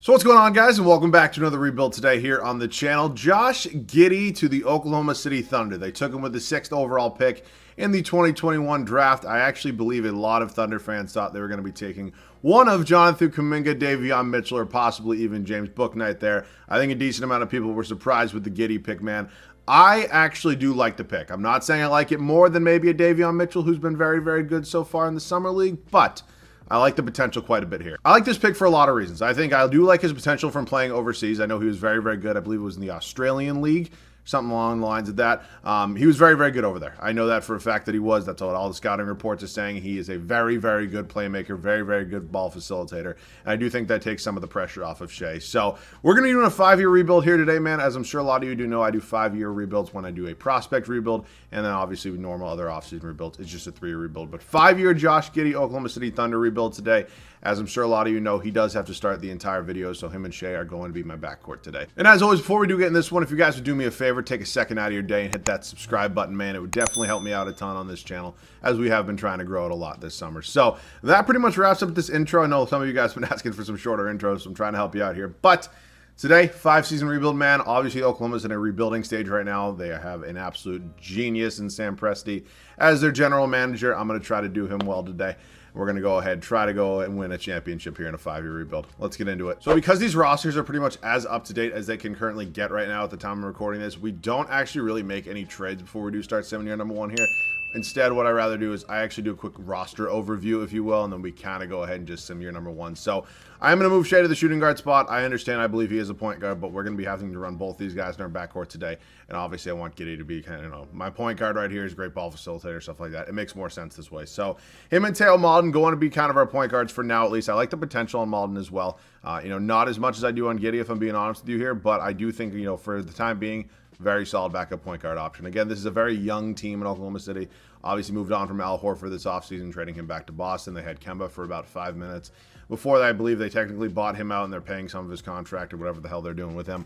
So what's going on, guys, and welcome back to another rebuild today here on the channel. Josh Giddey to the Oklahoma City Thunder. They took him with the 6th overall pick in the 2021 draft. I actually believe a lot of Thunder fans thought they were going to be taking one of Jonathan Kuminga, Davion Mitchell, or possibly even James Bouknight there. I think a decent amount of people were surprised with the Giddey pick, man. I actually do like the pick. I'm not saying I like it more than maybe a Davion Mitchell, who's been very, very good so far in the Summer League, but I like the potential quite a bit here. I like this pick for a lot of reasons. I think I do like his potential from playing overseas. I know he was very, very good. I believe it was in the Australian League, something along the lines of that. He was very, very good over there. I know that for a fact that he was. That's what all the scouting reports are saying. He is a very, very good playmaker, very, very good ball facilitator. And I do think that takes some of the pressure off of Shea. So we're going to be doing a 5-year rebuild here today, man. As I'm sure a lot of you do know, I do 5-year rebuilds when I do a prospect rebuild. And then obviously with normal other offseason rebuilds, it's just a 3-year rebuild. But 5-year Josh Giddey, Oklahoma City Thunder rebuild today. As I'm sure a lot of you know, he does have to start the entire video, so him and Shea are going to be my backcourt today. And as always, before we do get in this one, if you guys would do me a favor, take a second out of your day and hit that subscribe button, man. It would definitely help me out a ton on this channel, as we have been trying to grow it a lot this summer. So that pretty much wraps up this intro. I know some of you guys have been asking for some shorter intros, so I'm trying to help you out here. But today, 5-season rebuild, man. Obviously, Oklahoma's in a rebuilding stage right now. They have an absolute genius in Sam Presti as their general manager. I'm going to try to do him well today. We're going to go ahead and try to go and win a championship here in a 5-year rebuild. Let's get into it. So because these rosters are pretty much as up-to-date as they can currently get right now at the time I'm recording this, we don't actually really make any trades before we do start 7-year number 1 here. Instead, what I rather do is I actually do a quick roster overview, if you will, and then we kind of go ahead and just sim year number 1. So I'm going to move Shea to the shooting guard spot. I understand, I believe he is a point guard, but we're going to be having to run both these guys in our backcourt today. And obviously, I want Giddey to be kind of, my point guard right here is a great ball facilitator, stuff like that. It makes more sense this way. So him and Teo Malden going to be kind of our point guards for now, at least. I like the potential on Malden as well. Not as much as I do on Giddey, if I'm being honest with you here, but I do think, for the time being, very solid backup point guard option. Again, this is a very young team in Oklahoma City. Obviously moved on from Al Horford this offseason, trading him back to Boston. They had Kemba for about 5 minutes. Before that, I believe they technically bought him out, and they're paying some of his contract or whatever the hell they're doing with him.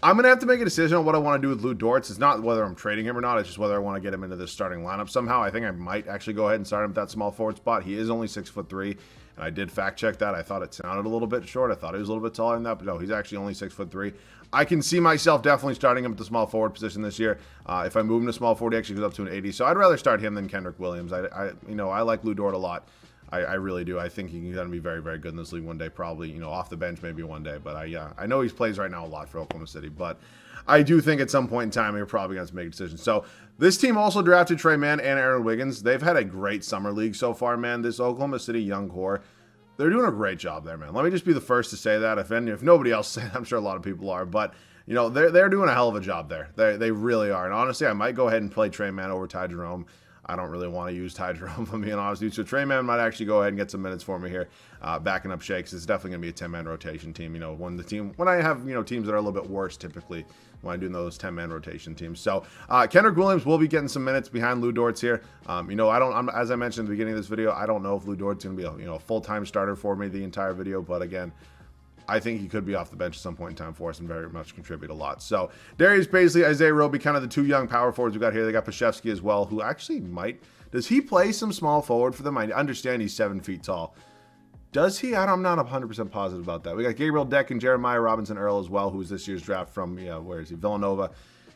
I'm going to have to make a decision on what I want to do with Lou Dortz. It's not whether I'm trading him or not. It's just whether I want to get him into this starting lineup somehow. I think I might actually go ahead and start him at that small forward spot. He is only 6'3", and I did fact check that. I thought it sounded a little bit short. I thought he was a little bit taller than that, but no, he's actually only 6'3". I can see myself definitely starting him at the small forward position this year. If I move him to small forward, he actually goes up to an 80. So I'd rather start him than Kendra Williams. I like Lou Dort a lot. I really do. I think he's going to be very, very good in this league one day. Probably, off the bench maybe one day. But I know he plays right now a lot for Oklahoma City. But I do think at some point in time you're probably going to make a decision. So this team also drafted Trey Mann and Aaron Wiggins. They've had a great summer league so far, man. This Oklahoma City young core, they're doing a great job there, man. Let me just be the first to say that. If nobody else says it, I'm sure a lot of people are. But they're doing a hell of a job there. They really are. And honestly, I might go ahead and play Trey Mann over Ty Jerome. I don't really want to use Ty Jerome, if I'm being honest with you. So Trey Mann might actually go ahead and get some minutes for me here, backing up Shea, because it's definitely going to be a 10-man rotation team. When I have teams that are a little bit worse, typically when I do those 10-man rotation teams. So Kendra Williams will be getting some minutes behind Lou Dortz here. As I mentioned at the beginning of this video, I don't know if Lou Dortz is going to be a full-time starter for me the entire video, but again, I think he could be off the bench at some point in time for us and very much contribute a lot. So Darius Paisley, Isaiah Roby, kind of the two young power forwards we got here. They got Pashevsky as well, who actually does he play some small forward for them? I understand he's 7 feet tall. Does he? I'm not 100% positive about that. We got Gabriel Deck and Jeremiah Robinson Earl as well, who's this year's draft from, where is he? Villanova.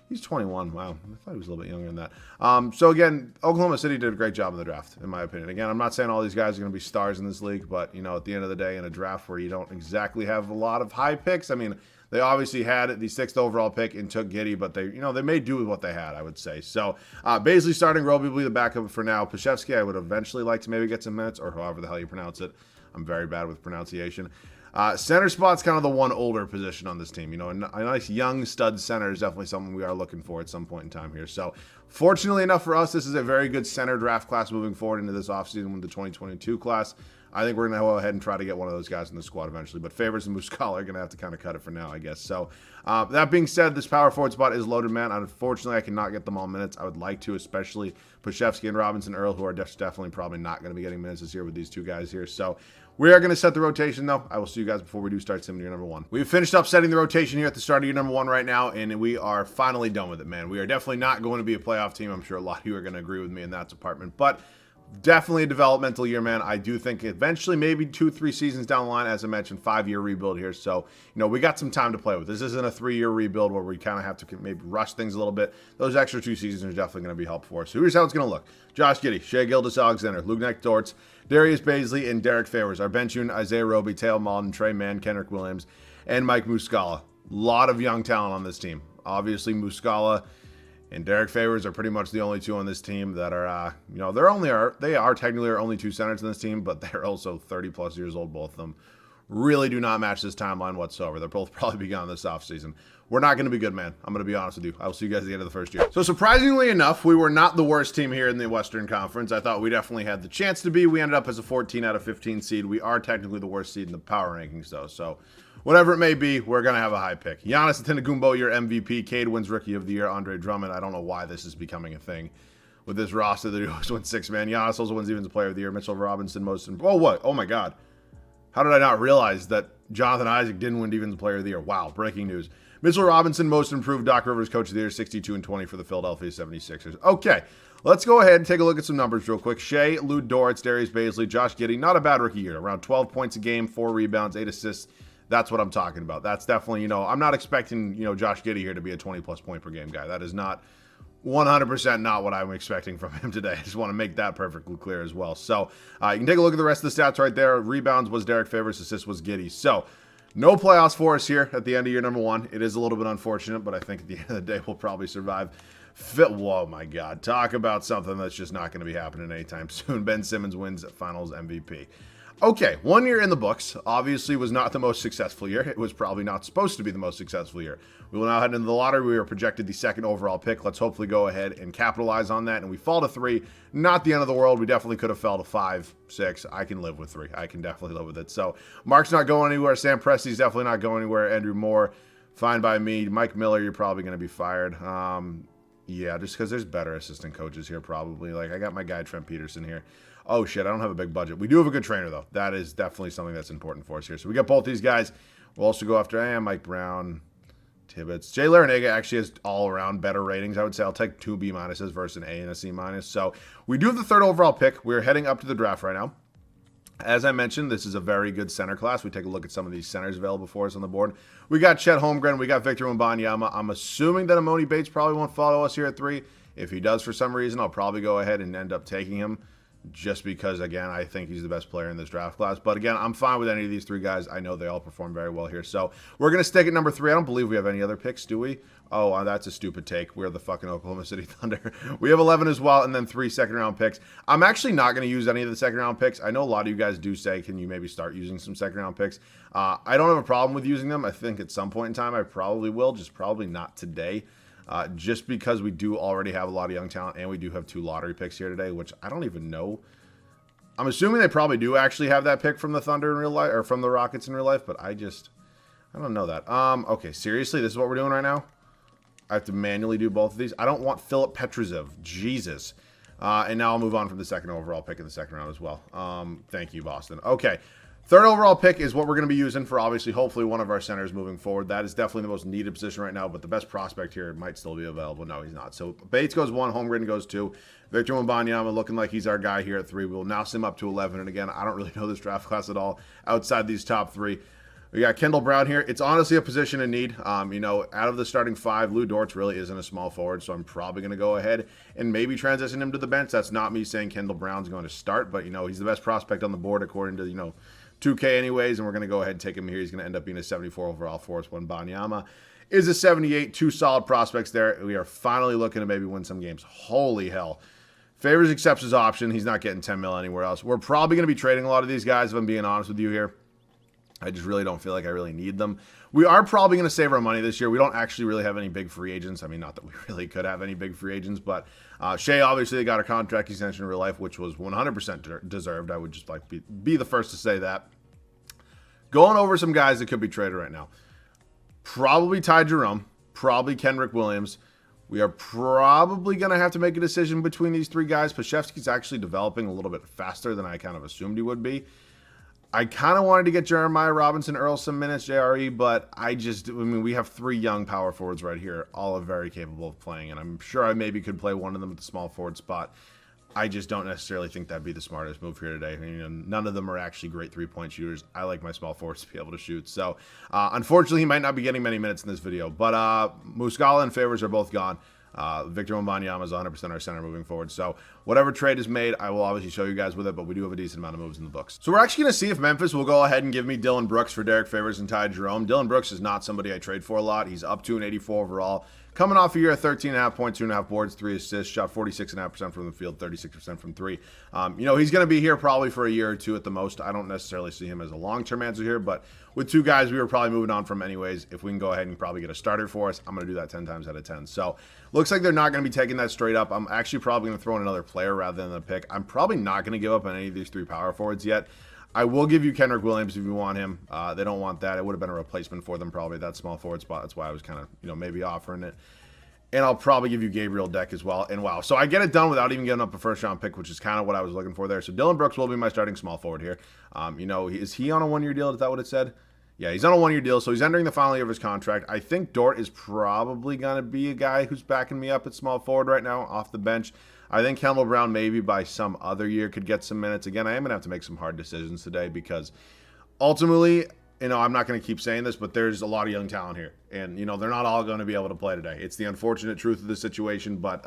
He's 21. Wow. I thought he was a little bit younger than that. So again, Oklahoma City did a great job in the draft, in my opinion. Again, I'm not saying all these guys are going to be stars in this league, but, at the end of the day, in a draft where you don't exactly have a lot of high picks, they obviously had the 6th overall pick and took Giddey, but they made do with what they had, I would say. So basically starting Roby will be the backup for now. Pashevsky, I would eventually like to maybe get some minutes, or however the hell you pronounce it. I'm very bad with pronunciation. Center spot's kind of the one older position on this team. A nice young stud center is definitely something we are looking for at some point in time here. So fortunately enough for us, this is a very good center draft class moving forward into this offseason with the 2022 class. I think we're going to go ahead and try to get one of those guys in the squad eventually. But Favors and Muscala are going to have to kind of cut it for now, I guess. So that being said, this power forward spot is loaded, man. Unfortunately, I cannot get them all minutes. I would like to, especially Pashevsky and Robinson Earl, who are definitely probably not going to be getting minutes this year with these two guys here. So we are going to set the rotation, though. I will see you guys before we do start sim year number 1. We've finished up setting the rotation here at the start of year number 1 right now, and we are finally done with it, man. We are definitely not going to be a playoff team. I'm sure a lot of you are going to agree with me in that department. But Definitely a developmental year, man. I do think eventually, maybe 2-3 seasons down the line, as I mentioned, 5-year rebuild here. So, we got some time to play with. This isn't a 3-year rebuild where we kind of have to maybe rush things a little bit. Those extra 2 seasons are definitely going to be helpful for us. So here's how it's going to look. Josh Giddey, Shea Gilgeous-Alexander, Lugnac Dortz, Darius Baisley, and Derek Favors. Our bench unit, Isaiah Roby, Teo Malden, Trey Mann, Kendra Williams, and Mike Muscala. A lot of young talent on this team. Obviously, Muscala and Derek Favors are pretty much the only 2 on this team that are, they are technically our only 2 centers in this team, but they're also 30-plus years old, both of them. Really do not match this timeline whatsoever. They'll both probably be gone this offseason. We're not going to be good, man. I'm going to be honest with you. I will see you guys at the end of the first year. So surprisingly enough, we were not the worst team here in the Western Conference. I thought we definitely had the chance to be. We ended up as a 14 out of 15 seed. We are technically the worst seed in the power rankings, though. So whatever it may be, we're going to have a high pick. Giannis Antetokounmpo, your MVP. Cade wins Rookie of the Year. Andre Drummond. I don't know why this is becoming a thing with this roster that always wins 6-man. Giannis also wins Defensive Player of the Year. Mitchell Robinson, most. Oh, what? Oh, my God. How did I not realize that Jonathan Isaac didn't win Defensive Player of the Year? Wow, breaking news. Mitchell Robinson, most improved. Doc Rivers, Coach of the Year, 62-20 for the Philadelphia 76ers. Okay, let's go ahead and take a look at some numbers real quick. Shea, Lou Dortz, Darius Baisley, Josh Giddey, not a bad rookie year. Around 12 points a game, 4 rebounds, 8 assists. That's what I'm talking about. That's definitely, I'm not expecting, Josh Giddey here to be a 20-plus point per game guy. That is not 100% not what I'm expecting from him today. I just want to make that perfectly clear as well. So you can take a look at the rest of the stats right there. Rebounds was Derek Favors, assists was Giddey. So no playoffs for us here at the end of year number 1. It is a little bit unfortunate, but I think at the end of the day, we'll probably survive. Whoa, my God. Talk about something that's just not going to be happening anytime soon. Ben Simmons wins Finals MVP. Okay, 1 year in the books. Obviously was not the most successful year. It was probably not supposed to be the most successful year. We will now head into the lottery. We were projected the 2nd overall pick. Let's hopefully go ahead and capitalize on that. And we fall to 3. Not the end of the world. We definitely could have fell to 5, 6. I can live with 3. I can definitely live with it. So Mark's not going anywhere. Sam Presti's definitely not going anywhere. Andrew Moore, fine by me. Mike Miller, you're probably going to be fired. Yeah, just because there's better assistant coaches here probably. Like, I got my guy Trent Peterson here. Oh, shit, I don't have a big budget. We do have a good trainer, though. That is definitely something that's important for us here. So we got both these guys. We'll also go after Mike Brown, Tibbetts. Jay Larinaga actually has all-around better ratings. I would say I'll take 2 B- versus an A and a C-. So we do have the 3rd overall pick. We're heading up to the draft right now. As I mentioned, this is a very good center class. We take a look at some of these centers available for us on the board. We got Chet Holmgren. We got Victor Wembanyama. I'm assuming that Amoni Bates probably won't follow us here at 3. If he does for some reason, I'll probably go ahead and end up taking him just because, again, I think he's the best player in this draft class. But, again, I'm fine with any of these 3 guys. I know they all perform very well here. So we're going to stick at number 3. I don't believe we have any other picks, do we? Oh, that's a stupid take. We're the fucking Oklahoma City Thunder. We have 11 as well, and then 3 second-round picks. I'm actually not going to use any of the second-round picks. I know a lot of you guys do say, can you maybe start using some second-round picks? I don't have a problem with using them. I think at some point in time I probably will, just probably not today. Just because we do already have a lot of young talent, and we do have 2 lottery picks here today, which I don't even know. I'm assuming they probably do actually have that pick from the Thunder in real life, or from the Rockets in real life, but I don't know that. Okay, seriously, this is what we're doing right now? I have to manually do both of these. I don't want Philip Petrusev. Jesus. And now I'll move on from the 2nd overall pick in the 2nd round as well. Thank you, Boston. Okay. 3rd overall pick is what we're going to be using for, obviously, hopefully one of our centers moving forward. That is definitely the most needed position right now, but the best prospect here might still be available. No, he's not. So Bates goes 1, Holmgren goes 2. Victor Wembanyama looking like he's our guy here at 3. We'll now sim up to 11. And again, I don't really know this draft class at all outside these top 3. We got Kendall Brown here. It's honestly a position in need. Out of the starting 5, Lou Dortz really isn't a small forward, so I'm probably going to go ahead and maybe transition him to the bench. That's not me saying Kendall Brown's going to start, but, he's the best prospect on the board according to, 2K anyways, and we're going to go ahead and take him here. He's going to end up being a 74 overall for us. Wembanyama is a 78. 2 solid prospects there. We are finally looking to maybe win some games. Holy hell. Favors accepts his option. He's not getting 10 mil anywhere else. We're probably going to be trading a lot of these guys, if I'm being honest with you here. I just really don't feel like I really need them. We are probably going to save our money this year. We don't actually really have any big free agents. I mean, not that we really could have any big free agents, but Shea, obviously, got a contract extension in real life, which was 100% deserved. I would just like be the first to say that. Going over some guys that could be traded right now. Probably Ty Jerome. Probably Kendra Williams. We are probably going to have to make a decision between these 3 guys. Pashevsky's actually developing a little bit faster than I kind of assumed he would be. I kind of wanted to get Jeremiah Robinson Earl some minutes, JRE, but we have 3 young power forwards right here. All are very capable of playing, and I'm sure I maybe could play one of them at the small forward spot. I just don't necessarily think that'd be the smartest move here today. None of them are actually great three-point shooters. I like my small forwards to be able to shoot. So, unfortunately, he might not be getting many minutes in this video. But Muscala and Favors are both gone. Victor Wembanyama is 100% our center moving forward. So whatever trade is made, I will obviously show you guys with it, but we do have a decent amount of moves in the books. So we're actually going to see if Memphis will go ahead and give me Dillon Brooks for Derek Favors and Ty Jerome. Dillon Brooks is not somebody I trade for a lot. He's up to an 84 overall. Coming off a year of 13.5 points, 2.5 boards, 3 assists, shot 46.5% from the field, 36% from three. He's going to be here probably for a year or two at the most. I don't necessarily see him as a long-term answer here, but with two guys we were probably moving on from anyways, if we can go ahead and probably get a starter for us, I'm going to do that 10 times out of 10. So looks like they're not going to be taking that straight up. I'm actually probably going to throw in another player rather than a pick. I'm probably not going to give up on any of these three power forwards yet. I will give you Kendra Williams if you want him. They don't want that. It would have been a replacement for them probably, that small forward spot. That's why I was kind of, maybe offering it. And I'll probably give you Gabriel Deck as well. And wow, so I get it done without even getting up a first-round pick, which is kind of what I was looking for there. So Dillon Brooks will be my starting small forward here. Is he on a one-year deal? Is that what it said? Yeah, he's on a one-year deal, so he's entering the final year of his contract. I think Dort is probably going to be a guy who's backing me up at small forward right now off the bench. I think Kendall Brown maybe by some other year could get some minutes. Again, I am going to have to make some hard decisions today because ultimately, I'm not going to keep saying this, but there's a lot of young talent here. And, they're not all going to be able to play today. It's the unfortunate truth of the situation, but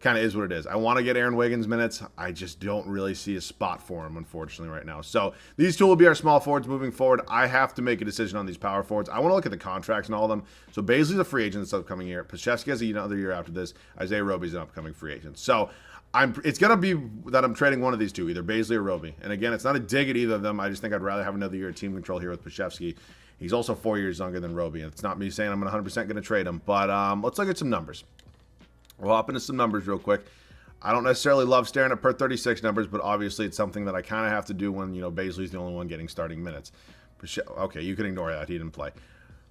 kind of is what it is. I want to get Aaron Wiggins minutes. I just don't really see a spot for him, unfortunately, right now. So these two will be our small forwards moving forward. I have to make a decision on these power forwards. I want to look at the contracts and all of them. So Bazley's a free agent this upcoming year. Pashevsky has another year after this. Isaiah Roby's an upcoming free agent. So it's going to be that I'm trading one of these two, either Bazley or Roby. And again, it's not a dig at either of them. I just think I'd rather have another year of team control here with Pashevsky. He's also 4 years younger than Roby. It's not me saying I'm 100% going to trade him, but let's look at some numbers. We'll hop into some numbers real quick. I don't necessarily love staring at per 36 numbers, but obviously it's something that I kind of have to do when, Bazley's the only one getting starting minutes. Okay, you can ignore that. He didn't play.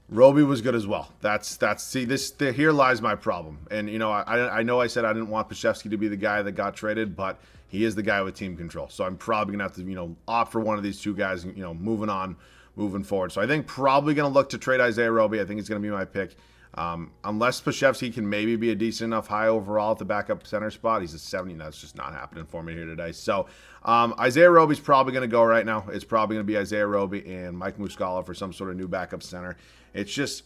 Roby was good as well. Here lies my problem. And, I know I said I didn't want Pashevsky to be the guy that got traded, but he is the guy with team control. So I'm probably going to have to, opt for one of these two guys, moving forward. So I think probably going to look to trade Isaiah Roby. I think it's going to be my pick. Unless Pashevsky can maybe be a decent enough high overall at the backup center spot. He's a 70. That's just not happening for me here today. So Isaiah Roby's probably going to go right now. It's probably going to be Isaiah Roby and Mike Muscala for some sort of new backup center. It's just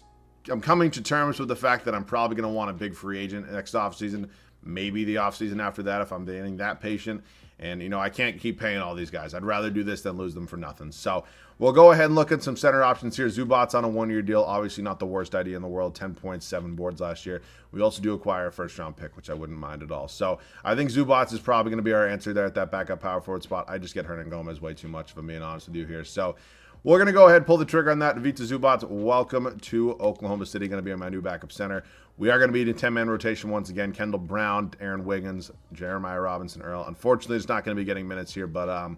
I'm coming to terms with the fact that I'm probably going to want a big free agent next offseason, maybe the offseason after that if I'm being that patient. And, I can't keep paying all these guys. I'd rather do this than lose them for nothing. So we'll go ahead and look at some center options here. Zubac's on a one-year deal. Obviously not the worst idea in the world. 10 points, 7 boards last year. We also do acquire a first-round pick, which I wouldn't mind at all. So I think Zubac's is probably going to be our answer there at that backup power forward spot. I just get Hernangomez way too much, if I'm being honest with you here. So we're going to go ahead and pull the trigger on that. Vita Zubac, welcome to Oklahoma City. Going to be my new backup center. We are going to be in a 10-man rotation once again. Kendall Brown, Aaron Wiggins, Jeremiah Robinson, Earl. Unfortunately, it's not going to be getting minutes here, but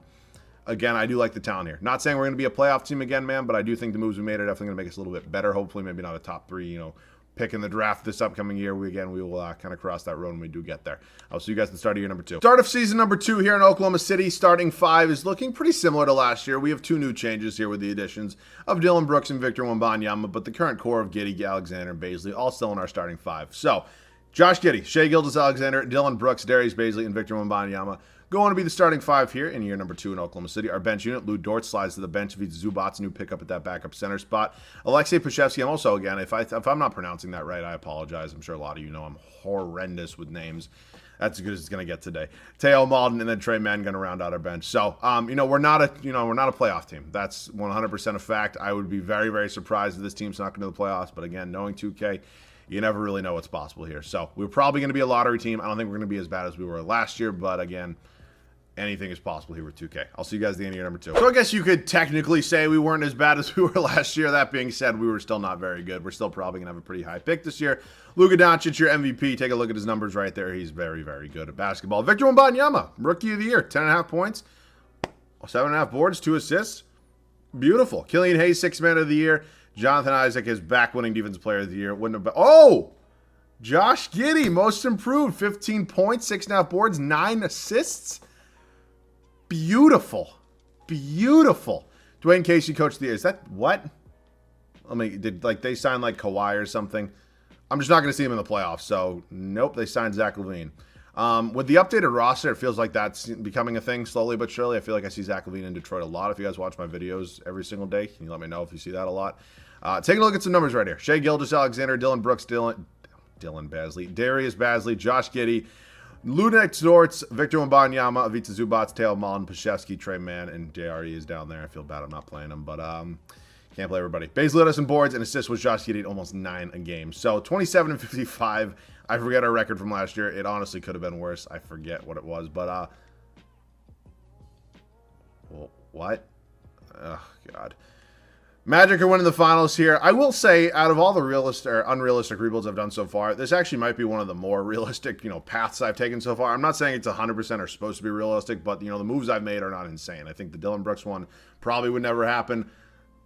again, I do like the talent here. Not saying we're going to be a playoff team again, man, but I do think the moves we made are definitely going to make us a little bit better. Hopefully, maybe not a top 3, pick in the draft this upcoming year. We will kind of cross that road when we do get there. I'll see you guys at the start of year number 2. Start of season number 2 here in Oklahoma City. Starting 5 is looking pretty similar to last year. We have 2 new changes here with the additions of Dillon Brooks and Victor Wembanyama, but the current core of Giddey, Alexander, and Bazley all still in our starting 5. So, Josh Giddey, Shai Gilgeous-Alexander, Dillon Brooks, Darius Bazley, and Victor Wembanyama going to be the starting 5 here in year number 2 in Oklahoma City. Our bench unit, Lou Dort slides to the bench. Vita Zubac's new pickup at that backup center spot. Alexei Pashevsky, I'm also, again, if I'm not pronouncing that right, I apologize. I'm sure a lot of you know I'm horrendous with names. That's as good as it's going to get today. Teo Malden and then Trey Mann going to round out our bench. So, we're not a playoff team. That's 100% a fact. I would be very, very surprised if this team's not going to the playoffs. But again, knowing 2K, you never really know what's possible here. So, we're probably going to be a lottery team. I don't think we're going to be as bad as we were last year. But again, anything is possible here with 2K. I'll see you guys at the end of year number 2. So I guess you could technically say we weren't as bad as we were last year. That being said, we were still not very good. We're still probably going to have a pretty high pick this year. Luka Doncic, your MVP. Take a look at his numbers right there. He's very, very good at basketball. Victor Wembanyama, Rookie of the Year. 10.5 points, 7.5 boards, 2 assists. Beautiful. Killian Hayes, 6th Man of the Year. Jonathan Isaac is back-winning Defensive Player of the Year. Wouldn't have been... Oh! Josh Giddey, Most Improved. 15 points, 6.5 boards, 9 assists. Beautiful. Beautiful. Dwayne Casey, Coach of the Year. Is that what? Did they sign like Kawhi or something? I'm just not going to see him in the playoffs. So, nope, they signed Zach LaVine. With the updated roster, it feels like that's becoming a thing slowly but surely. I feel like I see Zach LaVine in Detroit a lot. If you guys watch my videos every single day, can you let me know if you see that a lot? Taking a look at some numbers right here. Shai Gilgeous-Alexander, Dylan Brooks, Dylan Bazley, Darius Bazley, Josh Giddey, Ludex Dortz, Victor Wembanyama, Ivica Zubac, Teo Mullen, Pashevsky, Trey Mann, and JRE is down there. I feel bad I'm not playing him, but can't play everybody. Bazley led us in boards and assists with Josh Giddey at almost 9 a game. So 27 and 55. I forget our record from last year. It honestly could have been worse. I forget what it was, but well, what? Oh God. Magic are winning the finals here. I will say, out of all the realistic or unrealistic rebuilds I've done so far, this actually might be one of the more realistic, paths I've taken so far. I'm not saying it's 100% or supposed to be realistic, but, the moves I've made are not insane. I think the Dylan Brooks one probably would never happen.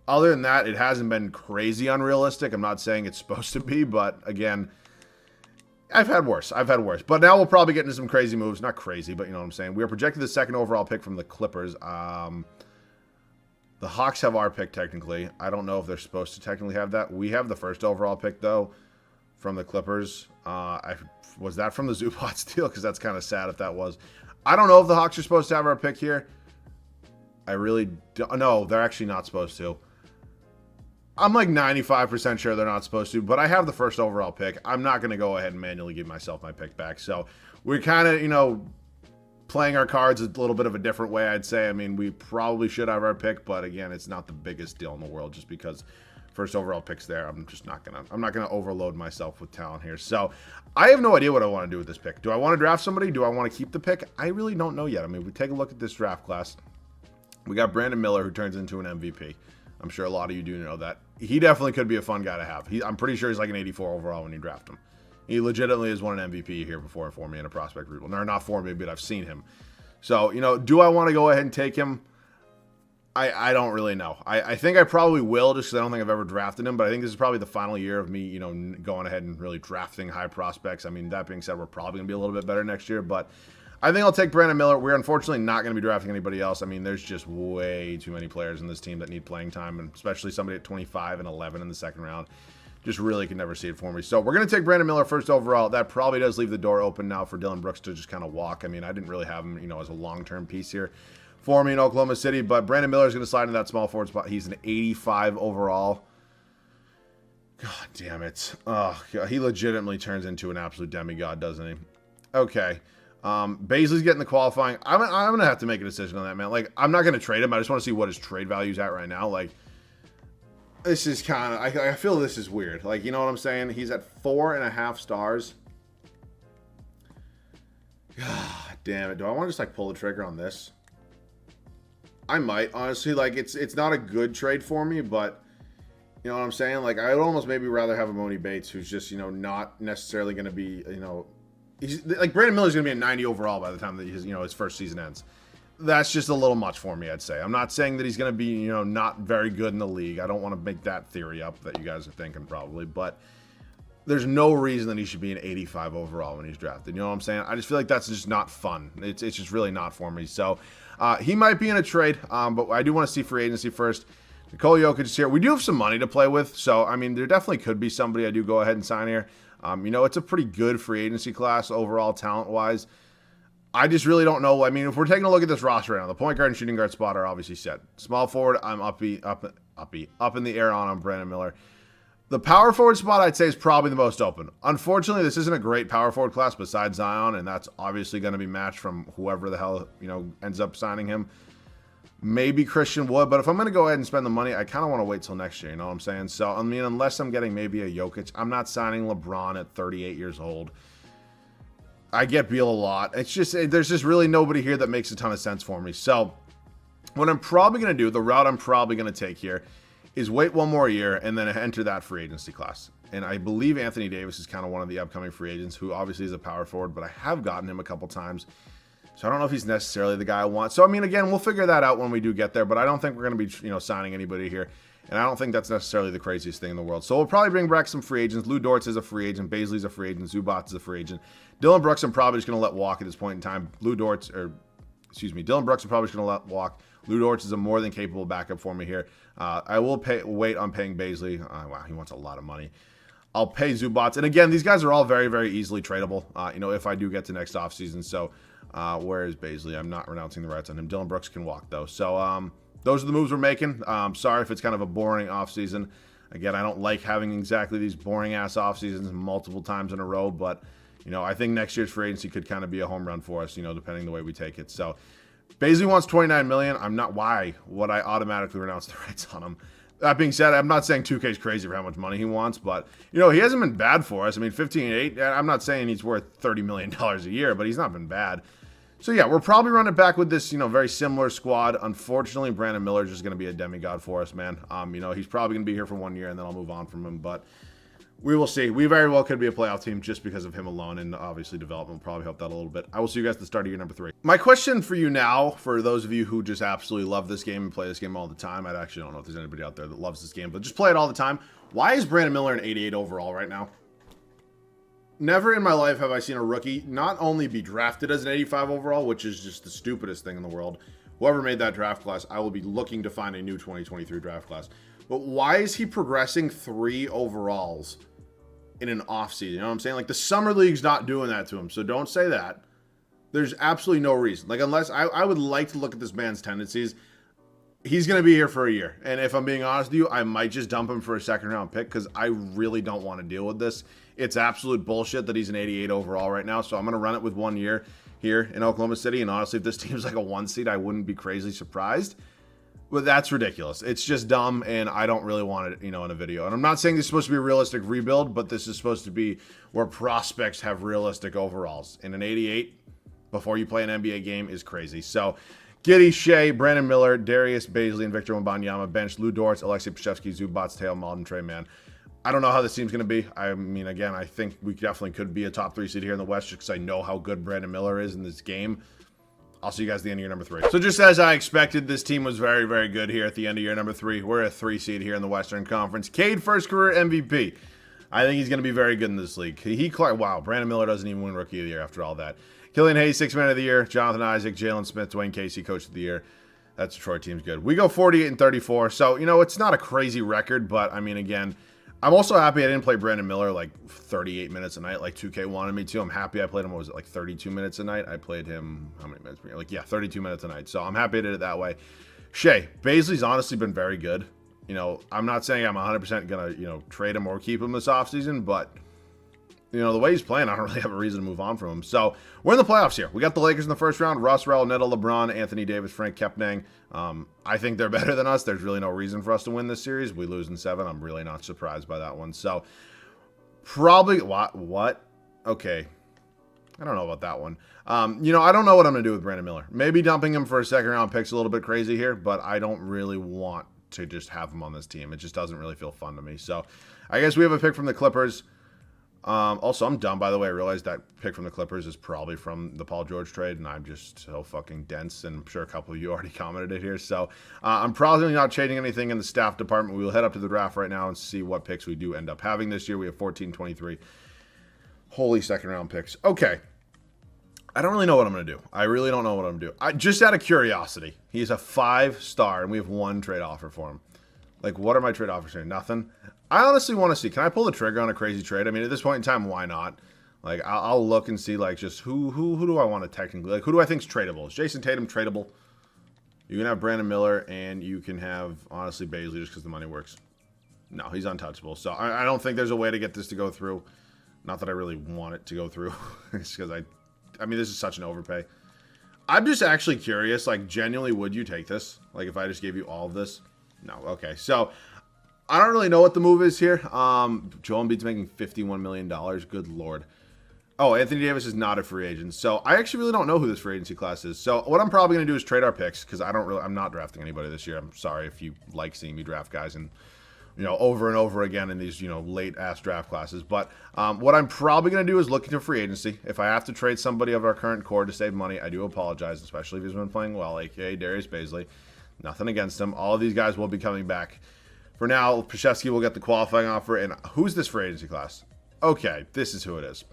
Other than that, it hasn't been crazy unrealistic. I'm not saying it's supposed to be, but, again, I've had worse. But now we'll probably get into some crazy moves. Not crazy, but you know what I'm saying. We are projected the 2nd overall pick from the Clippers. The Hawks have our pick, technically. I don't know if they're supposed to technically have that. We have the 1st overall pick, though, from the Clippers. Was that from the Zubac deal? Because that's kind of sad if that was. I don't know if the Hawks are supposed to have our pick here. I really don't. No, they're actually not supposed to. I'm like 95% sure they're not supposed to, but I have the 1st overall pick. I'm not going to go ahead and manually give myself my pick back. So we're kind of, playing our cards a little bit of a different way, I'd say. I mean, we probably should have our pick, but again, it's not the biggest deal in the world just because 1st overall pick's there. I'm not gonna overload myself with talent here. So I have no idea what I want to do with this pick. Do I want to draft somebody? Do I want to keep the pick? I really don't know yet. I mean, we take a look at this draft class. We got Brandon Miller, who turns into an MVP. I'm sure a lot of you do know that. He definitely could be a fun guy to have. I'm pretty sure he's like an 84 overall when you draft him. He legitimately has won an MVP here before for me in a prospect rebuild. No, not for me, but I've seen him. So, do I want to go ahead and take him? I don't really know. I think I probably will just because I don't think I've ever drafted him, but I think this is probably the final year of me, going ahead and really drafting high prospects. I mean, that being said, we're probably going to be a little bit better next year, but I think I'll take Brandon Miller. We're unfortunately not going to be drafting anybody else. I mean, there's just way too many players in this team that need playing time, and especially somebody at 25 and 11 in the 2nd round. Just really can never see it for me. So we're going to take Brandon Miller 1st overall. That probably does leave the door open now for Dylan Brooks to just kind of walk. I mean, I didn't really have him, as a long-term piece here for me in Oklahoma City. But Brandon Miller is going to slide into that small forward spot. He's an 85 overall. God damn it. Oh, God. He legitimately turns into an absolute demigod, doesn't he? Okay. Bazley's getting the qualifying. I'm going to have to make a decision on that, man. Like, I'm not going to trade him. I just want to see what his trade value is at right now. Like, this is kind of, I feel this is weird. Like, you know what I'm saying? He's at 4.5 stars. God damn it. Do I want to just, like, pull the trigger on this? I might, honestly. Like, it's not a good trade for me, but, you know what I'm saying? Like, I would almost maybe rather have a Emoni Bates who's just, not necessarily going to be, he's, like, Brandon Miller's going to be a 90 overall by the time that his 1st season ends. That's just a little much for me, I'd say. I'm not saying that he's going to be, not very good in the league. I don't want to make that theory up that you guys are thinking probably, but there's no reason that he should be an 85 overall when he's drafted. You know what I'm saying? I just feel like that's just not fun. It's just really not for me. So he might be in a trade, but I do want to see free agency first. Nikola Jokic is here. We do have some money to play with, so, I mean, there definitely could be somebody I do go ahead and sign here. It's a pretty good free agency class overall talent-wise. I just really don't know. I mean, if we're taking a look at this roster right now, the point guard and shooting guard spot are obviously set. Small forward, I'm up in the air on Brandon Miller. The power forward spot, I'd say, is probably the most open. Unfortunately, this isn't a great power forward class besides Zion, and that's obviously going to be matched from whoever the hell, ends up signing him. Maybe Christian Wood, but if I'm going to go ahead and spend the money, I kind of want to wait till next year, you know what I'm saying? So, I mean, unless I'm getting maybe a Jokic, I'm not signing LeBron at 38 years old. I get Beal a lot. It's just, there's just really nobody here that makes a ton of sense for me. So what I'm probably going to do, the route I'm probably going to take here is wait one more year and then enter that free agency class. And I believe Anthony Davis is kind of one of the upcoming free agents who obviously is a power forward, but I have gotten him a couple times. So I don't know if he's necessarily the guy I want. So, I mean, again, we'll figure that out when we do get there, but I don't think we're going to be, signing anybody here. And I don't think that's necessarily the craziest thing in the world. So we'll probably bring back some free agents. Lou Dortz is a free agent. Bazley's a free agent. Zubac is a free agent. Dylan Brooks, I'm probably just going to let walk at this point in time. Dylan Brooks, I'm probably just going to let walk. Lou Dortz is a more than capable backup for me here. I will wait on paying Bazley. Wow, he wants a lot of money. I'll pay Zubats. And again, these guys are all very, very easily tradable, if I do get to next offseason. So where is Baisley? I'm not renouncing the rights on him. Dylan Brooks can walk, though. So those are the moves we're making. Sorry if it's kind of a boring offseason. Again, I don't like having exactly these boring-ass offseasons multiple times in a row, but, I think next year's free agency could kind of be a home run for us, depending the way we take it. So Baisley wants $29 million. I'm not. Why would I automatically renounce the rights on him? That being said, I'm not saying 2K is crazy for how much money he wants, but, he hasn't been bad for us. I mean, 15-8, I'm not saying he's worth $30 million a year, but he's not been bad. So, yeah, we're probably running back with this, very similar squad. Unfortunately, Brandon Miller is just going to be a demigod for us, man. He's probably going to be here for 1 year, and then I'll move on from him. But we will see. We very well could be a playoff team just because of him alone, and obviously development will probably help that a little bit. I will see you guys at the start of year number 3. My question for you now, for those of you who just absolutely love this game and play this game all the time, I actually don't know if there's anybody out there that loves this game, but just play it all the time. Why is Brandon Miller an 88 overall right now? Never in my life have I seen a rookie not only be drafted as an 85 overall, which is just the stupidest thing in the world. Whoever made that draft class, I will be looking to find a new 2023 draft class. But why is he progressing 3 overalls in an offseason? You know what I'm saying? Like, the summer league's not doing that to him, so don't say that. There's absolutely no reason. Like, unless I would like to look at this man's tendencies. He's going to be here for a year. And if I'm being honest with you, I might just dump him for a second-round pick because I really don't want to deal with this. It's absolute bullshit that he's an 88 overall right now, so I'm going to run it with 1 year here in Oklahoma City. And honestly, if this team's like a 1 seed, I wouldn't be crazy surprised. But that's ridiculous. It's just dumb, and I don't really want it, in a video. And I'm not saying this is supposed to be a realistic rebuild, but this is supposed to be where prospects have realistic overalls. And an 88 before you play an NBA game is crazy. So Giddey, Shea, Brandon Miller, Darius Baisley, and Victor Wembanyama bench, Lou Dortz, Alexei Pashevsky, Zubats, Teo Malden, Trey Mann. I don't know how this team's going to be. I mean, again, I think we definitely could be a top 3 seed here in the West just because I know how good Brandon Miller is in this game. I'll see you guys at the end of year number 3. So just as I expected, this team was very, very good here at the end of year number 3. We're a 3 seed here in the Western Conference. Cade, first career MVP. I think he's going to be very good in this league. Wow, Brandon Miller doesn't even win Rookie of the Year after all that. Killian Hayes, 6th Man of the Year. Jonathan Isaac, Jalen Smith, Dwayne Casey, Coach of the Year. That Detroit team's good. We go 48-34. So, it's not a crazy record, but, I mean, again, I'm also happy I didn't play Brandon Miller like 38 minutes a night like 2K wanted me to. I'm happy I played him, 32 minutes a night? I played him, how many minutes? 32 minutes a night. So I'm happy I did it that way. Shea, Baisley's honestly been very good. I'm not saying I'm 100% going to, trade him or keep him this offseason, but the way he's playing, I don't really have a reason to move on from him. So we're in the playoffs here. We got the Lakers in the first round. Russ, Raul, Neto, LeBron, Anthony Davis, Frank Kepnang. I think they're better than us. There's really no reason for us to win this series. We lose in 7. I'm really not surprised by that one. So probably what? Okay. I don't know about that one. I don't know what I'm going to do with Brandon Miller. Maybe dumping him for a second round pick's a little bit crazy here, but I don't really want to just have him on this team. It just doesn't really feel fun to me. So I guess we have a pick from the Clippers. Also, I'm dumb, by the way. I realized that pick from the Clippers is probably from the Paul George trade, and I'm just so fucking dense, and I'm sure a couple of you already commented it here. So I'm probably not changing anything in the staff department. We will head up to the draft right now and see what picks we do end up having this year. We have 14, 23. Holy second-round picks. Okay. I don't really know what I'm going to do. I really don't know what I'm going to do. Just out of curiosity, he's a 5-star, and we have 1 trade offer for him. Like, what are my trade offers here? Nothing. I honestly want to see, can I pull the trigger on a crazy trade? I mean, at this point in time, why not? Like, I'll look and see, like, just who do I want to technically, like, who do I think is tradable? Is Jason Tatum tradable? You can have Brandon Miller, and you can have, honestly, Baisley just because the money works. No, he's untouchable. So I don't think there's a way to get this to go through. Not that I really want it to go through. It's because I mean, this is such an overpay. I'm just actually curious, like, genuinely, would you take this? Like, if I just gave you all of this? No. Okay. So I don't really know what the move is here. Joel Embiid's making $51 million. Good Lord. Oh, Anthony Davis is not a free agent. So I actually really don't know who this free agency class is. So what I'm probably going to do is trade our picks because I'm not drafting anybody this year. I'm sorry if you like seeing me draft guys and, over and over again in these, late ass draft classes. But what I'm probably going to do is look into free agency. If I have to trade somebody of our current core to save money, I do apologize, especially if he's been playing well, aka Darius Baisley. Nothing against him. All of these guys will be coming back. For now, Pashevsky will get the qualifying offer. And who's this free agency class? Okay, this is who it is.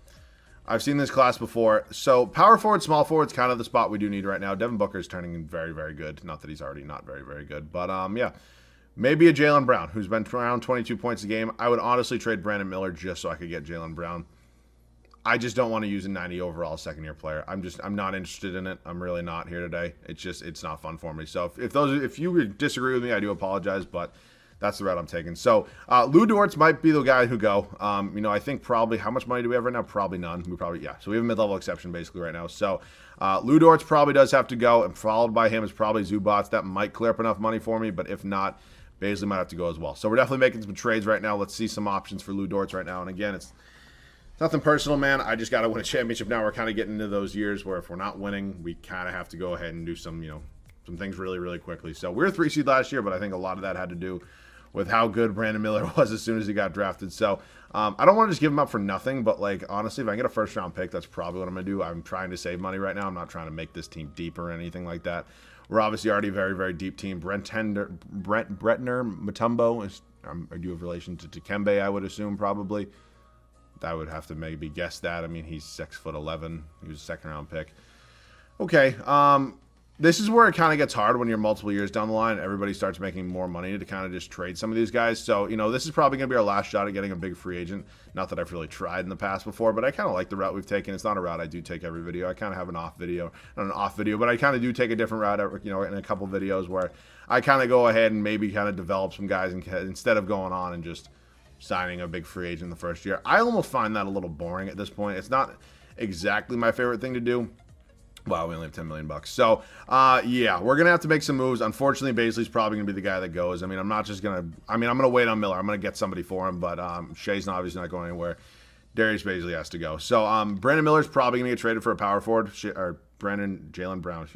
I've seen this class before. So power forward, small forward is kind of the spot we do need right now. Devin Booker is turning in very, very good. Not that he's already not very, very good. But, yeah. Maybe a Jaylen Brown, who's been around 22 points a game. I would honestly trade Brandon Miller just so I could get Jaylen Brown. I just don't want to use a 90 overall second-year player. I'm not interested in it. I'm really not here today. It's not fun for me. So if you disagree with me, I do apologize, but that's the route I'm taking. So Lou Dortz might be the guy who go. I think probably, how much money do we have right now? Probably none. So we have a mid-level exception basically right now. So Lou Dortz probably does have to go, and followed by him is probably Zubats. That might clear up enough money for me, but if not, Baisley might have to go as well. So we're definitely making some trades right now. Let's see some options for Lou Dortz right now. And again, it's nothing personal, man. I just got to win a championship now. We're kind of getting into those years where if we're not winning, we kind of have to go ahead and do some things really, really quickly. So we were 3 seed last year, but I think a lot of that had to do with how good Brandon Miller was as soon as he got drafted. So I don't want to just give him up for nothing, but honestly, if I get a first-round pick, that's probably what I'm going to do. I'm trying to save money right now. I'm not trying to make this team deeper or anything like that. We're obviously already a very, very deep team. Bretner Mutombo is, I do have relation to Kembe, I would assume, probably. I would have to maybe guess that. I mean, he's 6'11". He was a second-round pick. Okay, this is where it kind of gets hard when you're multiple years down the line. Everybody starts making more money to kind of just trade some of these guys. So, this is probably going to be our last shot at getting a big free agent. Not that I've really tried in the past before, but I kind of like the route we've taken. It's not a route I do take every video. I kind of have not an off video, but I kind of do take a different route, in a couple videos where I kind of go ahead and maybe kind of develop some guys instead of going on and just signing a big free agent in the first year. I almost find that a little boring at this point. It's not exactly my favorite thing to do. Wow, we only have $10 million. So, yeah, we're going to have to make some moves. Unfortunately, Baisley's probably going to be the guy that goes. I mean, I'm going to wait on Miller. I'm going to get somebody for him, but Shea's obviously not going anywhere. Darius Baisley has to go. So, Brandon Miller's probably going to get traded for a power forward, or Jaylen Brown,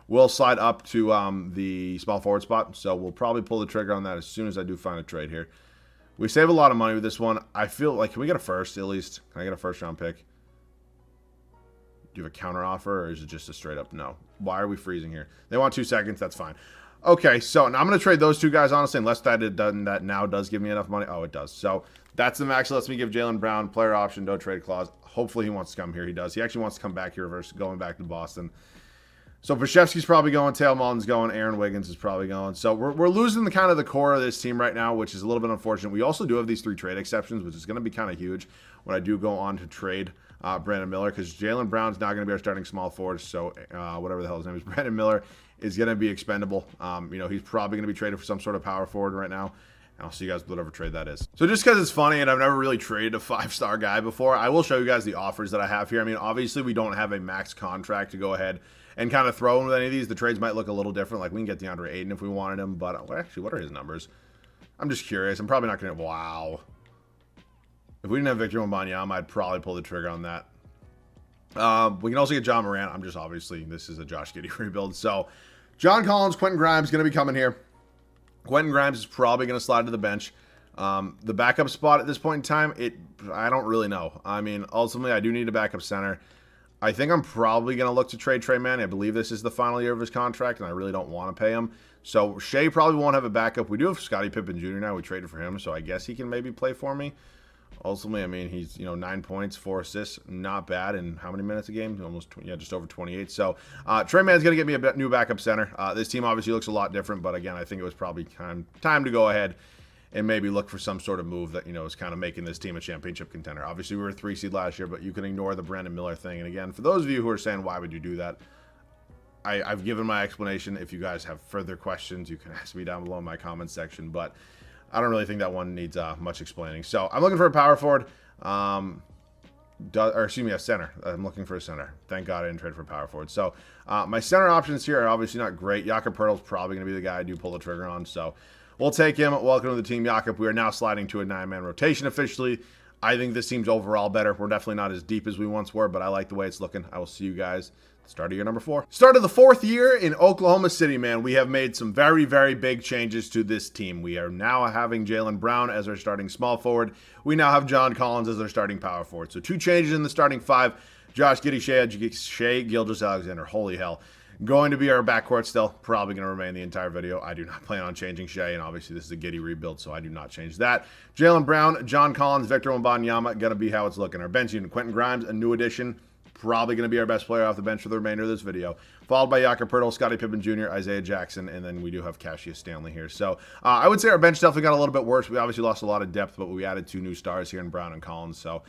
will slide up to the small forward spot. So, we'll probably pull the trigger on that as soon as I do find a trade here. We save a lot of money with this one. I feel like, can we get a first at least? Can I get a first-round pick? Do you have a counter offer, or is it just a straight up no? Why are we freezing here? They want 2 seconds. That's fine. Okay, so now I'm going to trade those two guys, honestly, unless that now does give me enough money. Oh, it does. So that's the max. Lets me give Jaylen Brown player option, no trade clause. Hopefully he wants to come here. He does. He actually wants to come back here versus going back to Boston. So Pashevsky's probably going. Tail Mullen's going. Aaron Wiggins is probably going. So we're losing the kind of the core of this team right now, which is a little bit unfortunate. We also do have these 3 trade exceptions, which is going to be kind of huge when I do go on to trade Brandon Miller, because Jaylen Brown's not going to be our starting small forward. So whatever the hell his name is, Brandon Miller is going to be expendable. He's probably going to be traded for some sort of power forward right now. And I'll see you guys whatever trade that is. So just because it's funny and I've never really traded a 5-star guy before, I will show you guys the offers that I have here. I mean, obviously we don't have a max contract to go ahead and kind of throw in with any of these. The trades might look a little different. Like we can get DeAndre Ayton if we wanted him, but actually, what are his numbers? I'm just curious. I'm probably not going to. Wow. If we didn't have Victor Wembanyama, I'd probably pull the trigger on that. We can also get John Morant. I'm just obviously, this is a Josh Giddey rebuild. So John Collins, Quentin Grimes going to be coming here. Quentin Grimes is probably going to slide to the bench. The backup spot at this point in time, I don't really know. I mean, ultimately, I do need a backup center. I think I'm probably going to look to trade Trey Mann. I believe this is the final year of his contract, and I really don't want to pay him. So Shea probably won't have a backup. We do have Scottie Pippen Jr. now. We traded for him, so I guess he can maybe play for me. Ultimately, I mean, he's 9 points, 4 assists, not bad in how many minutes a game? Just over 28. So Trey Mann's going to get me a new backup center. This team obviously looks a lot different, but again, I think it was probably time to go ahead and maybe look for some sort of move that, is kind of making this team a championship contender. Obviously, we were a 3 seed last year, but you can ignore the Brandon Miller thing. And again, for those of you who are saying, why would you do that? I've given my explanation. If you guys have further questions, you can ask me down below in my comments section, but I don't really think that one needs much explaining. So I'm looking for a power forward, a center. I'm looking for a center. Thank God I didn't trade for a power forward. So my center options here are obviously not great. Jakob Poeltl's probably going to be the guy I do pull the trigger on. So we'll take him. Welcome to the team, Jakob. We are now sliding to a 9-man rotation officially. I think this team's overall better. We're definitely not as deep as we once were, but I like the way it's looking. I will see you guys at the start of year number 4. Start of the 4th year in Oklahoma City, man. We have made some very, very big changes to this team. We are now having Jaylen Brown as our starting small forward. We now have John Collins as our starting power forward. So 2 changes in the starting 5. Josh Giddey, Shea Gilgeous-Alexander. Holy hell. Going to be our backcourt still. Probably going to remain the entire video. I do not plan on changing Shea, and obviously this is a Giddey rebuild, so I do not change that. Jaylen Brown, John Collins, Victor Wembanyama, going to be how it's looking. Our bench unit, Quentin Grimes, a new addition. probably going to be our best player off the bench for the remainder of this video. Followed by Jakob Poeltl, Scottie Pippen Jr., Isaiah Jackson, and then we do have Cassius Stanley here. So I would say our bench definitely got a little bit worse. We obviously lost a lot of depth, but we added 2 new stars here in Brown and Collins. So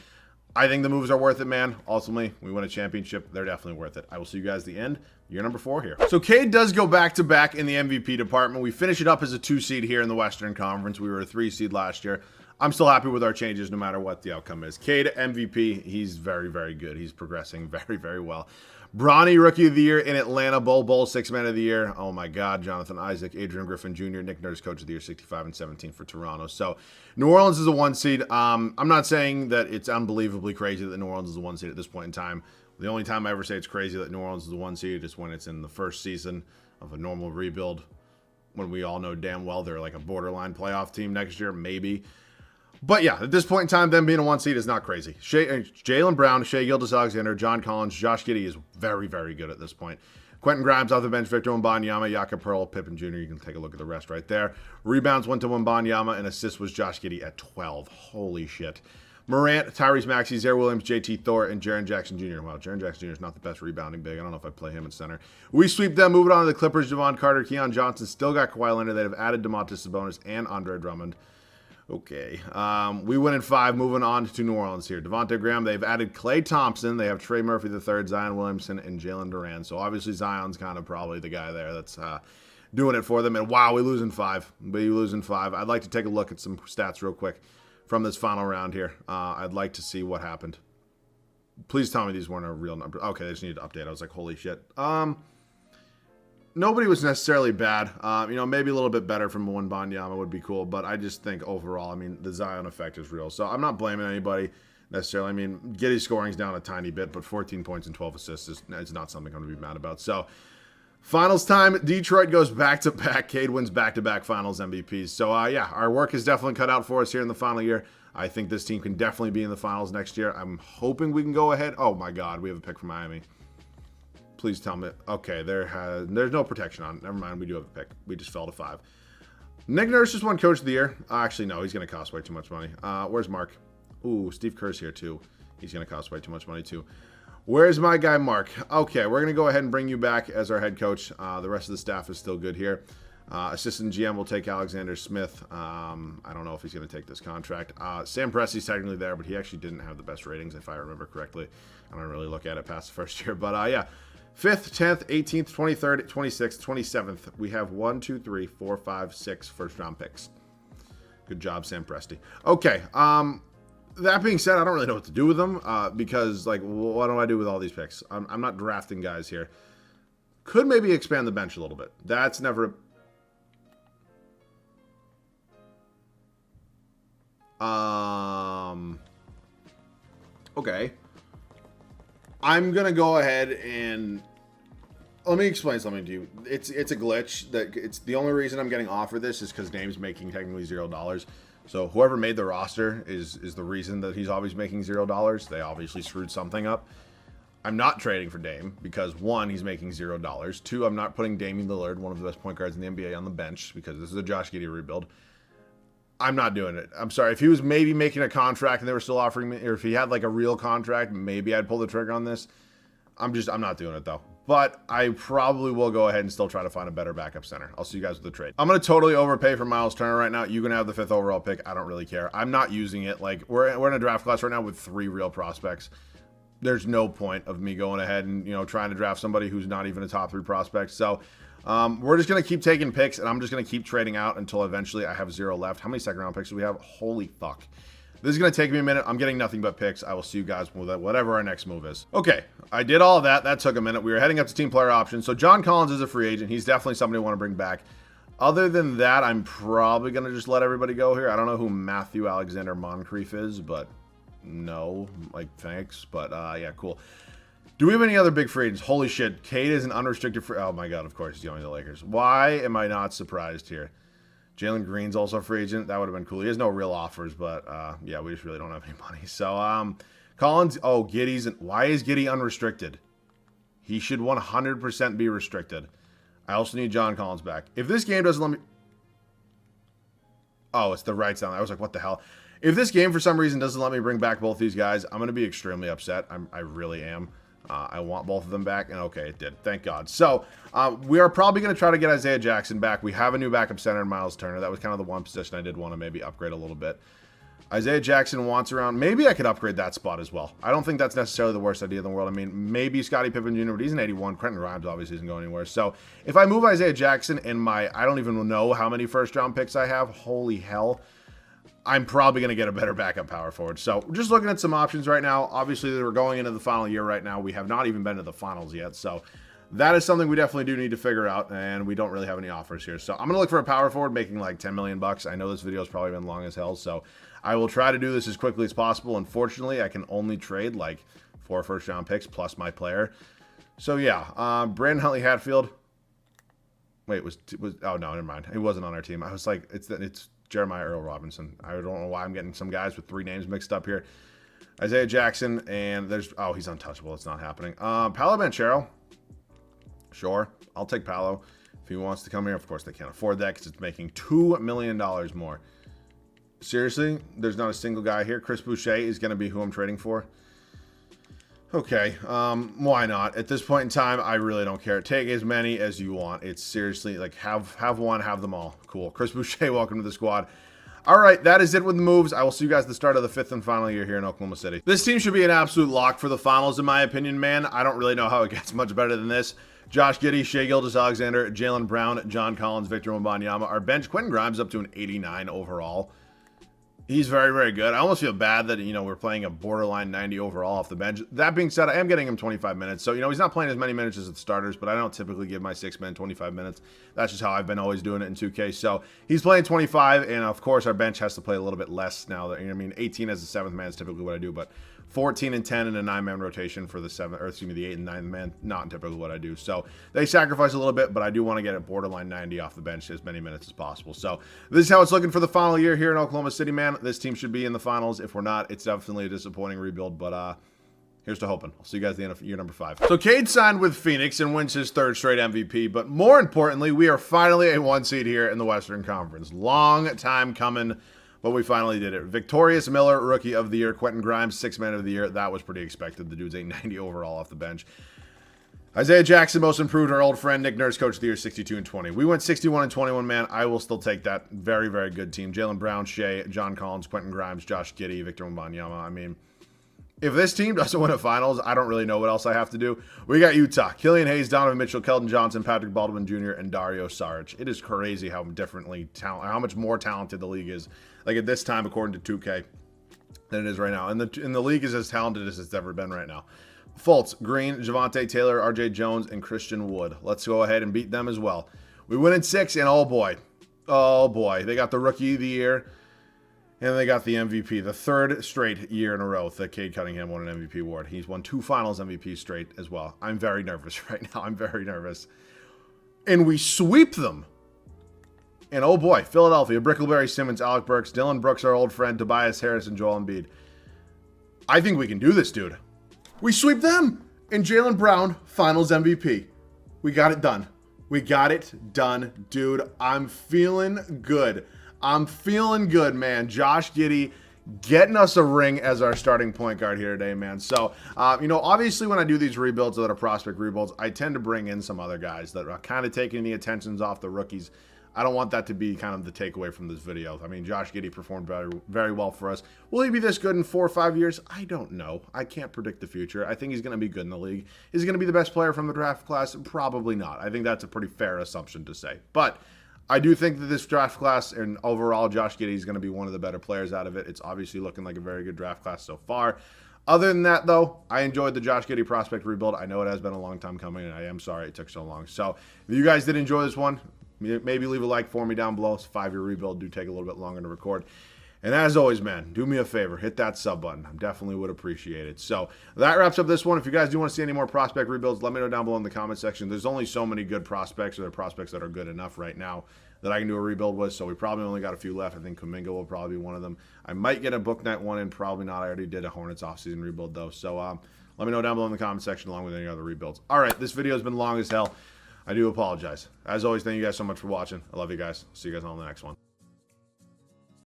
I think the moves are worth it, man. Ultimately, we win a championship. They're definitely worth it. I will see you guys at the end. Year number 4 here. So Cade does go back-to-back in the MVP department. We finish it up as a 2 seed here in the Western Conference. We were a 3 seed last year. I'm still happy with our changes no matter what the outcome is. Cade, MVP, he's very, very good. He's progressing very, very well. Bronny, Rookie of the Year in Atlanta. Bull, 6 Man of the Year. Oh my God, Jonathan Isaac, Adrian Griffin Jr., Nick Nurse, Coach of the Year, 65 and 17 for Toronto. So New Orleans is a 1 seed. I'm not saying that it's unbelievably crazy that New Orleans is a 1 seed at this point in time. The only time I ever say it's crazy that New Orleans is a 1 seed is when it's in the first season of a normal rebuild, when we all know damn well they're like a borderline playoff team next year, maybe. But yeah, at this point in time, them being a 1 seed is not crazy. Jaylen Brown, Shai Gilgeous-Alexander, John Collins, Josh Giddey is very, very good at this point. Quentin Grimes off the bench, Victor Wembanyama, Jakob Poeltl, Pippen Jr. You can take a look at the rest right there. Rebounds went to Wembanyama, and assists was Josh Giddey at 12. Holy shit. Morant, Tyrese Maxey, Zaire Williams, JT Thor, and Jaren Jackson Jr. Wow, Jaren Jackson Jr. is not the best rebounding big. I don't know if I play him at center. We sweep them, moving on to the Clippers. Javon Carter, Keon Johnson, still got Kawhi Leonard. They have added DeMontis Sabonis and Andre Drummond. Okay. We win in 5, moving on to New Orleans here. Devontae Graham, they've added Klay Thompson. They have Trey Murphy III, Zion Williamson, and Jalen Duran. So obviously Zion's kind of probably the guy there that's doing it for them. And wow, we lose in 5. We lose in 5. I'd like to take a look at some stats real quick from this final round here. I'd like to see what happened. Please tell me these weren't a real number. Okay, they just needed to update. I was like, holy shit. Nobody was necessarily bad. Maybe a little bit better from Wembanyama would be cool, but I just think overall, I mean, the Zion effect is real. So I'm not blaming anybody necessarily. I mean, Giddey's scoring's down a tiny bit, but 14 points and 12 assists is not something I'm going to be mad about. So finals time, Detroit goes back-to-back. Cade wins back-to-back finals MVPs. So, yeah, our work is definitely cut out for us here in the final year. I think this team can definitely be in the finals next year. I'm hoping we can go ahead. Oh, my God, we have a pick from Miami. Please tell me. Okay, there's no protection on it. Never mind, we do have a pick. We just fell to 5. Nick Nurse just won Coach of the Year. Actually, no, he's going to cost way too much money. Where's Mark? Ooh, Steve Kerr's here, too. He's going to cost way too much money, too. Where's my guy, Mark? Okay, we're going to go ahead and bring you back as our head coach. The rest of the staff is still good here. Assistant GM will take Alexander Smith. I don't know if he's going to take this contract. Sam Presti's technically there, but he actually didn't have the best ratings, if I remember correctly. I don't really look at it past the first year. But, yeah. 5th, 10th, 18th, 23rd, 26th, 27th. We have 1, 2, 3, 4, 5, 6 first-round picks. Good job, Sam Presti. Okay, that being said, I don't really know what to do with them because, like, what do I do with all these picks? I'm not drafting guys here. Could maybe expand the bench a little bit. That's never... Okay. I'm going to go ahead and... Let me explain something to you. It's a glitch. It's the only reason I'm getting offered this is because Dame's making technically $0. So whoever made the roster is the reason that he's always making $0. They obviously screwed something up. I'm not trading for Dame because 1, he's making $0. 2, I'm not putting Damian Lillard, one of the best point guards in the NBA, on the bench because this is a Josh Giddey rebuild. I'm not doing it. I'm sorry. If he was maybe making a contract and they were still offering me, or if he had like a real contract, maybe I'd pull the trigger on this. I'm not doing it though. But I probably will go ahead and still try to find a better backup center. I'll see you guys with the trade. I'm going to totally overpay for Miles Turner right now. You're going to have the 5th overall pick. I don't really care. I'm not using it. Like, we're in a draft class right now with 3 real prospects. There's no point of me going ahead and, trying to draft somebody who's not even a top 3 prospect. So, we're just going to keep taking picks, and I'm just going to keep trading out until eventually I have 0 left. How many second-round picks do we have? Holy fuck. This is going to take me a minute. I'm getting nothing but picks. I will see you guys with whatever our next move is. Okay, I did all of that. That took a minute. We were heading up to team player options. So John Collins is a free agent. He's definitely somebody I want to bring back. Other than that, I'm probably going to just let everybody go here. I don't know who Matthew Alexander Moncrief is, but no, thanks. But yeah, cool. Do we have any other big free agents? Holy shit, Cade is an unrestricted free... Oh my God, of course he's going to the Lakers. Why am I not surprised here? Jalen Green's also a free agent. That would have been cool. He has no real offers, but yeah, we just really don't have any money. So, Collins, Giddey's... Why is Giddey unrestricted? He should 100% be restricted. I also need John Collins back. If this game doesn't let me... Oh, it's the right sound. I was like, what the hell? If this game, for some reason, doesn't let me bring back both these guys, I'm going to be extremely upset. I really am. I want both of them back, and okay, it did. Thank God. So, we are probably going to try to get Isaiah Jackson back. We have a new backup center in Miles Turner. That was kind of the one position I did want to maybe upgrade a little bit. Isaiah Jackson wants around. Maybe I could upgrade that spot as well. I don't think that's necessarily the worst idea in the world. I mean, maybe Scottie Pippen Jr., but he's an 81. Quentin Grimes obviously isn't going anywhere. So, if I move Isaiah Jackson and I don't even know how many first-round picks I have. Holy hell. I'm probably going to get a better backup power forward. So, we're just looking at some options right now. Obviously, we're going into the final year right now. We have not even been to the finals yet. So, that is something we definitely do need to figure out, and we don't really have any offers here. So, I'm going to look for a power forward making like $10 million bucks. I know this video has probably been long as hell, so I will try to do this as quickly as possible. Unfortunately, I can only trade like 4 first-round picks plus my player. So, yeah, Brandon Huntley Hatfield. Wait, oh, no, never mind. He wasn't on our team. I was like, it's Jeremiah Earl Robinson. I don't know why I'm getting some guys with 3 names mixed up here. Isaiah Jackson, and he's untouchable. It's not happening. Paolo Banchero. Sure, I'll take Paolo if he wants to come here. Of course, they can't afford that because it's making $2 million more. Seriously, there's not a single guy here. Chris Boucher is going to be who I'm trading for. Okay, why not? At this point in time, I really don't care. Take as many as you want. It's seriously like have one, have them all. Cool. Chris Boucher, welcome to the squad. All right, that is it with the moves. I will see you guys at the start of the 5th and final year here in Oklahoma City. This team should be an absolute lock for the finals, in my opinion, man. I don't really know how it gets much better than this. Josh Giddey, Shai Gilgeous-Alexander, Jaylen Brown, John Collins, Victor Wembanyama. Our bench, Quentin Grimes up to an 89 overall. He's very, very good. I almost feel bad that, we're playing a borderline 90 overall off the bench. That being said, I am getting him 25 minutes. So, he's not playing as many minutes as the starters, but I don't typically give my 6 men 25 minutes. That's just how I've been always doing it in 2K. So, he's playing 25, and of course, our bench has to play a little bit less now. 18 as the 7th man is typically what I do, but 14 and 10 in a 9-man rotation for the 8th and 9th man, not typically what I do. So, they sacrifice a little bit, but I do want to get a borderline 90 off the bench as many minutes as possible. So, this is how it's looking for the final year here in Oklahoma City, man. This team should be in the finals. If we're not, it's definitely a disappointing rebuild, but here's to hoping. I'll see you guys at the end of year number 5. So Cade signed with Phoenix and wins his 3rd straight MVP, but more importantly, we are finally a 1 seed here in the Western Conference. Long time coming, but we finally did it. Victorious Miller, Rookie of the Year. Quentin Grimes, 6th man of the year. That was pretty expected. The dude's 890 overall off the bench. Isaiah Jackson, most improved, our old friend. Nick Nurse, Coach of the Year, 62 and 20. We went 61 and 21, man. I will still take that. Very, very good team. Jaylen Brown, Shai, John Collins, Quentin Grimes, Josh Giddey, Victor Wembanyama. I mean, if this team doesn't win a finals, I don't really know what else I have to do. We got Utah. Killian Hayes, Donovan Mitchell, Keldon Johnson, Patrick Baldwin Jr., and Dario Saric. It is crazy how how much more talented the league is. Like at this time, according to 2K, than it is right now. And the league is as talented as it's ever been right now. Fultz, Green, Javante Taylor, RJ Jones, and Christian Wood. Let's go ahead and beat them as well. We win in 6, and oh boy, they got the Rookie of the Year, and they got the MVP. The 3rd straight year in a row that Cade Cunningham won an MVP award. He's won 2 finals MVPs straight as well. I'm very nervous right now. I'm very nervous. And we sweep them. And oh boy, Philadelphia, Brickleberry, Simmons, Alec Burks, Dylan Brooks, our old friend, Tobias Harris, and Joel Embiid. I think we can do this, dude. We sweep them. And Jaylen Brown, finals MVP. We got it done. We got it done, dude. I'm feeling good. I'm feeling good, man. Josh Giddey getting us a ring as our starting point guard here today, man. So, obviously when I do these rebuilds that are prospect rebuilds, I tend to bring in some other guys that are kind of taking the attentions off the rookies. I don't want that to be kind of the takeaway from this video. I mean, Josh Giddey performed very, very well for us. Will he be this good in 4 or 5 years? I don't know. I can't predict the future. I think he's going to be good in the league. Is he going to be the best player from the draft class? Probably not. I think that's a pretty fair assumption to say. But I do think that this draft class and overall Josh Giddey is going to be one of the better players out of it. It's obviously looking like a very good draft class so far. Other than that, though, I enjoyed the Josh Giddey prospect rebuild. I know it has been a long time coming, and I am sorry it took so long. So if you guys did enjoy this one, maybe leave a like for me down below. It's a 5-year rebuild. Do take a little bit longer to record. And as always, man, do me a favor. Hit that sub button. I definitely would appreciate it. So that wraps up this one. If you guys do want to see any more prospect rebuilds, let me know down below in the comment section. There's only so many good prospects, or there are prospects that are good enough right now that I can do a rebuild with. So we probably only got a few left. I think Kuminga will probably be one of them. I might get a Book Night one in. Probably not. I already did a Hornets offseason rebuild, though. So let me know down below in the comment section along with any other rebuilds. All right, this video has been long as hell. I do apologize. As always, thank you guys so much for watching. I love you guys. See you guys on the next one.